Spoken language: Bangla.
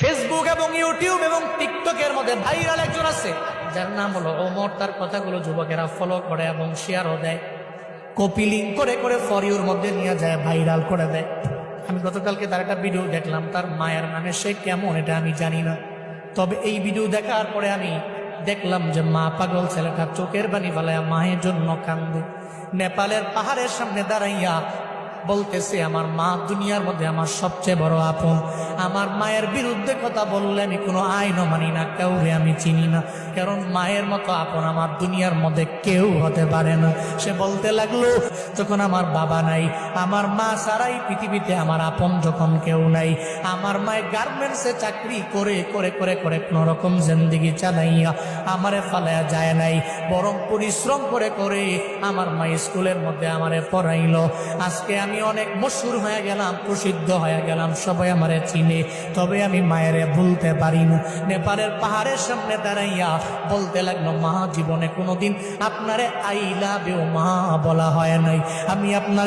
ফেসবুক এবং ইউটিউব এবং টিকটকের মধ্যে ভাইরাল একজন আছে যার নাম হলো ওমর। তার কথাগুলো যুবকেরা ফলো করে এবং শেয়ারও দেয়, কপি লিঙ্ক করে করে ফর ইউর মধ্যে নিয়ে যায়, ভাইরাল করে দেয়। আমি গতকালকে তার একটা ভিডিও দেখলাম, তার মায়ের নামে সে কেমন এটা আমি জানি না, তবে এই ভিডিও দেখার পরে আমি দেখলাম যে মা পাগল ছেলেটা চোখের পানি ফেলায় মায়ের জন্য কান্দে। নেপালের পাহাড়ের সামনে দাঁড়াইয়া বলতেছে, আমার মা দুনিয়ার মধ্যে আমার সবচেয়ে বড় আপন। আমার মায়ের বিরুদ্ধে কথা বললে আমি কোনো আইনও মানি না, কাউরে আমি চিনি না, কারণ মায়ের মতো আপন আমার দুনিয়ার মধ্যে কেউ হতে পারে না। সে বলতে লাগলো, যখন আমার বাবা নাই, আমার মা ছাড়াই পৃথিবীতে আমার আপন যখন কেউ নাই, আমার মায়ের গার্মেন্টসে চাকরি করে করে করে করে কোন রকম জিন্দেগি চালাইয়া আমারে ফালাইয়া যায় নাই, বরং পরিশ্রম করে করে আমার মা স্কুলের মধ্যে আমারে পড়াইলো। আজকে আমি অনেক মশহুর হয়ে গেলাম, প্রসিদ্ধ হয়ে গেলাম, সবাই আমারে চিনে, তবে আমি মায়েরে ভুলতে পারি না। নেপালের পাহাড়ের সামনে দাঁড়াইয়া বলতে লাগলো, মা জীবনে কোনোদিন আপনারে আই লাভ ইউ মা বলা হয় নাই, আমি আপনার